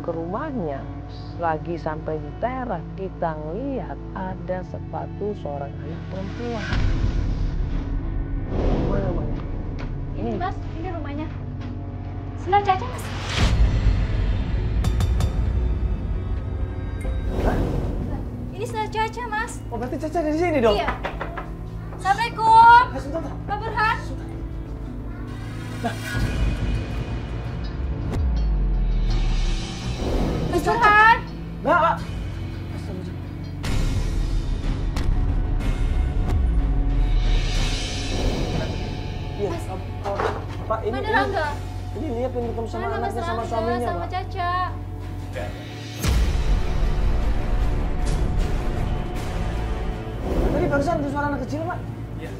masuk ke rumahnya, lagi sampai di teras, kita ngeliat ada sepatu seorang anak perempuan. Mana namanya? Ini Mas, ini rumahnya. Sendal Caca Mas. Hah? Ini sendal Caca Mas. Oh berarti Caca di sini dong? Iya. Assalamualaikum. Sebentar. Pak Burhan. Nah. Mas Burhan. Mbak. Iya, Pak ini. Mana Rangga? Ini lihat yang ketemu sama Mana Mas anaknya sama Rangga suaminya, sama Pak. Caca? Tadi barusan ada suara anak kecil, Pak. Iya.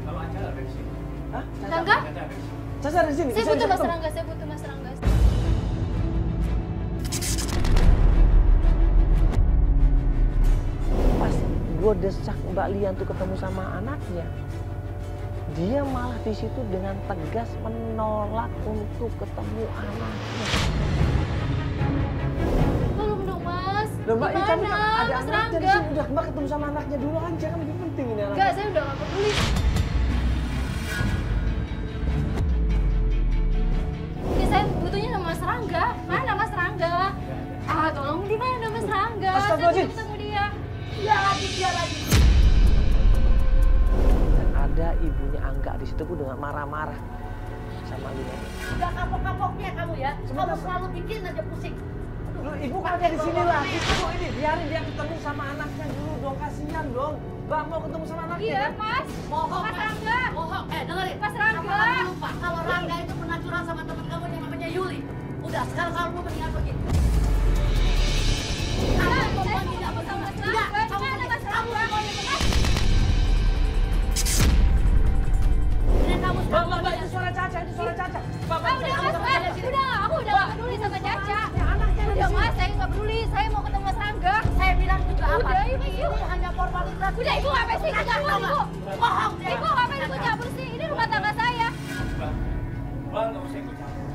Kalau Aca ada di sini. Hah? Rangga? Caca ada di sini. Caca ada di sini. Saya Bisa butuh Mas ketemu? Rangga, saya butuh Mas Rangga. Pas gue desak Mbak Lian tuh ketemu sama anaknya, dia malah di situ dengan tegas menolak untuk ketemu anaknya. Tolong dong Mas. Loh Mbak, ini kan Gimana? ada Mas anaknya di Rangga. sini. Udah Mbak ketemu sama anaknya dulu aja, kan lebih penting ini anaknya. Enggak, saya udah gak peduli. Ini saya butuhnya sama Mas Rangga. Mana Mas Rangga? Ah, tolong di mana Mas Rangga? Saya Astagfirullahaladzim. butuh ketemu dia. Dia lagi. Dan ada ibunya Angga di situ dengan marah-marah sama Lian. Udah kapok-kapoknya kamu ya. Kamu selalu bikin aja pusing. Loh, ibu kan ada di sini lah. Ibu ini biarin dia ketemu sama anaknya dulu dong, kasihan dong. Mbak mau ketemu sama anaknya Iya, kan? Mas. Bohong, Mas Pak. Rangga. Bohong. Dengerin. Mas Rangga. Kamu lupa kalau Rangga itu pernah curang sama teman kamu yang namanya Yuli. Udah, sekarang kamu mendingan pergi. Saya mau tidak mau sama Mas Rangga. Kamu Mana Mas kamu Rangga? ini kamu sekarang Mbak, itu suara Caca, itu suara Caca. Mbak, Ah, udah Mas, udah, aku udah gak peduli sama Caca. Udah Mas, saya gak peduli, saya mau ketemu Mas Rangga. saya bilang juga apa? Udah, Ibu. Ini hanya formalitas. Udah, Ibu ngapain sih ikut campur, Ibu? Bohong dia. Ibu ngapain ikut campur sih? Ini rumah tangga saya. Mbak nggak usah ikut campur.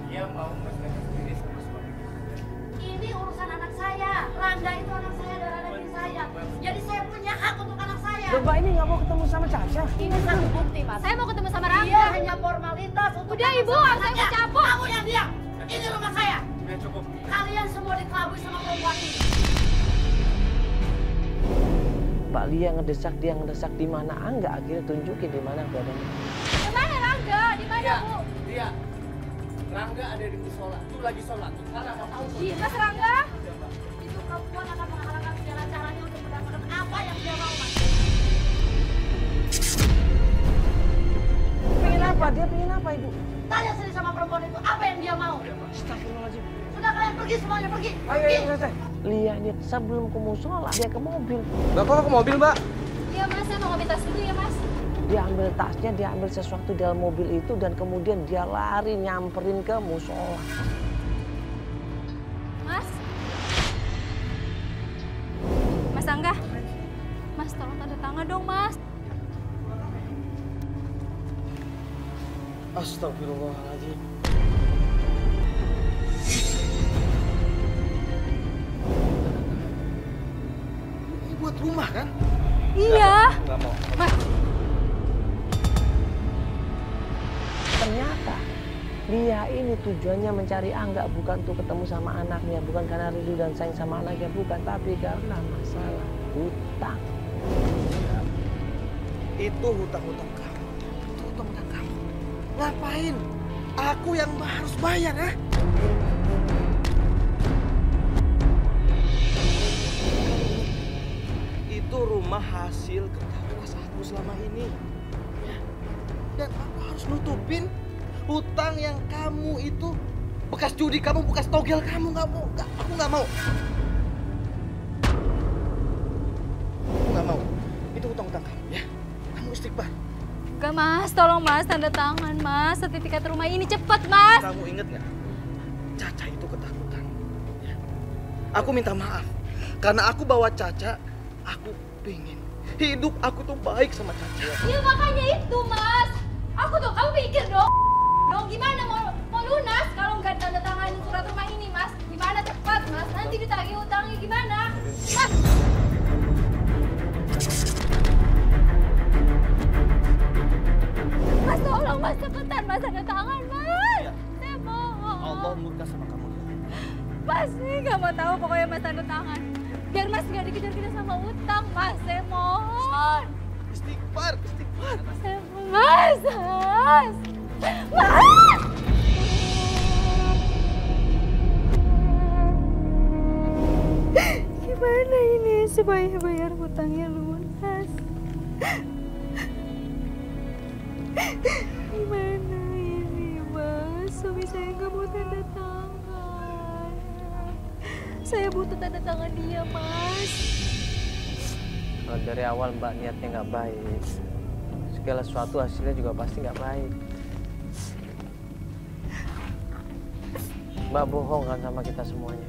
Dia mau mesra sendiri sama suaminya. Ini urusan anak saya. Rangga itu anak saya, darah daging saya. Jadi saya punya hak untuk anak saya. Loh, Mbak ini nggak mau ketemu sama Caca. Ini satu bukti, Mas. Saya mau ketemu sama Dia Rangga. hanya formalitas untuk Udah, Ibu, anak saya saya. mau campur. Kamu yang diam. Ini rumah saya. Udah cukup. Kalian semua dikelabui sama perempuan ini. Mbak Lia ngedesak dia ngedesak di mana Angga, akhirnya tunjukin di mana keadaannya. Di mana Rangga? Di mana, Bu? Dia. Rangga ada di musola. Itu lagi sholat. Sekarang apa tahu? Di Mas Rangga? Itu perempuan akan menghalalkan segala caranya untuk mendapatkan apa yang dia mau, Mas. Pengen apa? Dia pengen apa, Ibu? Tanya sendiri sama perempuan itu, apa yang dia mau. Astagfirullahaladzim. Sudah kalian pergi semuanya, pergi. Ayo, Teh. Lia ini sebelum ke musola, dia ke mobil. Bapak ke mobil, Mbak? Iya Mas, saya mau ngambil tas dulu ya Mas. Dia ambil tasnya, dia ambil sesuatu di dalam mobil itu, dan kemudian dia lari nyamperin ke musola. Mas? Mas Angga? Mas, tolong tanda tangan dong, Mas. Astagfirullahaladzim. Ini buat rumah kan? Iya. Nggak mau. Mas, Ternyata Lia ini tujuannya mencari Angga bukan untuk ketemu sama anaknya, bukan karena rindu dan sayang sama anaknya, bukan, tapi karena masalah hutang. Itu hutang-hutang kamu. Itu hutang-hutang kamu. Ngapain? Aku yang harus bayar, ya? Itu rumah hasil kerja keras aku selama ini. Ya. Dan aku harus nutupin hutang yang kamu itu bekas judi kamu, bekas togel kamu. Nggak mau. Aku nggak mau. Aku nggak mau. Itu hutang-hutang kamu, ya. Kamu istighfar. enggak Mas, tolong Mas, tanda tangan Mas. Sertifikat rumah ini cepat Mas. Kamu inget nggak? Caca itu ketakutan. Ya. Aku minta maaf. Karena aku bawa Caca, aku pengen hidup aku tuh baik sama Caca. Ya makanya itu Mas. Aku tuh, kamu pikir dong. Mau gimana? Mau lunas? Kalau nggak tanda tangan surat rumah ini, Mas. Gimana cepat, Mas? Nanti ditagih hutangnya gimana? Mas! Mas tolong Mas, cepetan Mas, tanda tangan Mas. Ya. Saya mohon. Allah murka sama kamu. Mas nih nggak mau tahu pokoknya Mas tanda tangan. Biar Mas nggak dikejar-kejar sama utang Mas, saya mohon. Istighfar, istighfar. Saya mohon Mas, Mas. Mas! Gimana ini supaya bayar hutangnya lunas? Gimana ini Mas? Suami saya nggak mau tanda tangan. Saya butuh tanda tangan dia Mas. Kalau dari awal Mbak niatnya nggak baik, segala sesuatu hasilnya juga pasti nggak baik. Mbak bohong kan sama kita semuanya.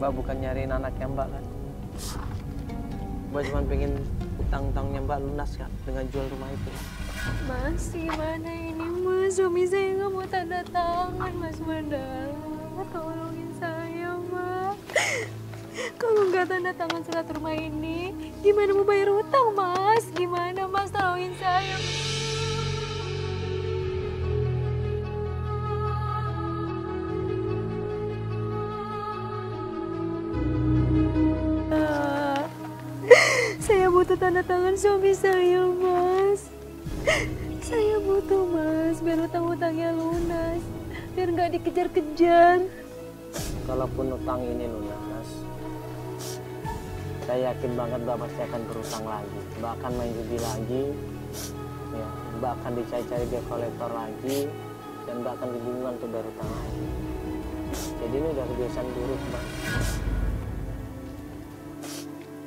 Mbak bukan nyariin anaknya Mbak kan. Mbak cuma pengen utang-utangnya Mbak lunas kan dengan jual rumah itu. Mas, gimana ini Mas? Suami saya nggak mau tanda tangan Mas Mandala. Tolongin saya Mas. Kalau nggak tanda tangan surat rumah ini, gimana mau bayar hutang Mas? Gimana Mas? Tolongin saya. Saya butuh tanda tangan suami saya, Mas. Saya butuh, Mas, biar hutang-hutangnya lunas. Biar nggak dikejar-kejar. Kalaupun utang ini lunas, saya yakin banget Mbak pasti akan berutang lagi. Mbak akan main judi lagi, ya, Mbak akan dicari-cari debt collector lagi, dan Mbak akan kebingungan untuk bayar utang lagi. Jadi ini udah kebiasaan buruk Mbak.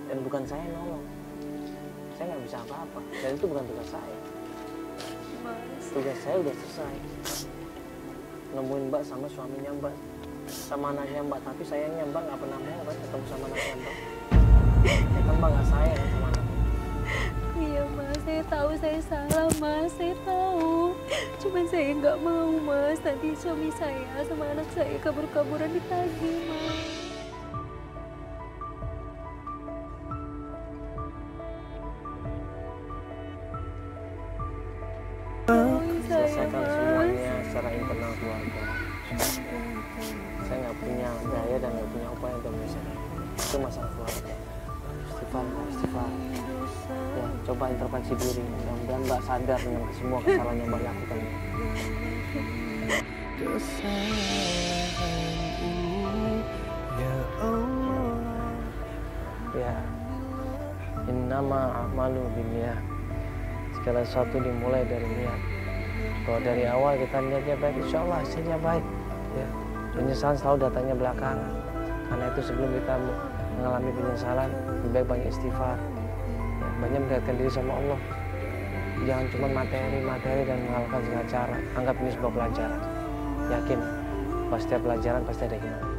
Dan bukan saya nolong, saya nggak bisa apa-apa, dan itu bukan tugas saya. Mas, Tugas saya udah selesai, nemuin Mbak sama suaminya Mbak, sama anaknya Mbak. Tapi sayangnya Mbak nggak pernah mau kan ketemu sama anaknya Mbak. Ya kan Mbak nggak sayang kan sama anaknya. iya Mas, saya tahu saya salah Mas, saya tahu. Cuman saya nggak mau Mas, nanti suami saya sama anak saya kabur-kaburan ditagih Mas. Selesaikan semuanya secara internal keluarga. Saya nggak punya daya dan nggak punya upaya untuk menyelesaikan itu masalah keluarga. Istighfar. Ya, coba introspeksi diri. Mudah-mudahan Mbak sadar dengan semua kesalahan yang Mbak lakukan. Ya, innama a'malu binniyat. Segala sesuatu dimulai dari niat. Kalau dari awal kita niatnya baik, insya Allah hasilnya baik. Ya, penyesalan selalu datangnya belakangan. Karena itu sebelum kita mengalami penyesalan, lebih baik banyak istighfar. Ya, banyak mendekatkan diri sama Allah. Jangan cuma materi dan mengalahkan segala cara. Anggap ini sebuah pelajaran. Yakin, pas setiap pelajaran pasti ada hikmah.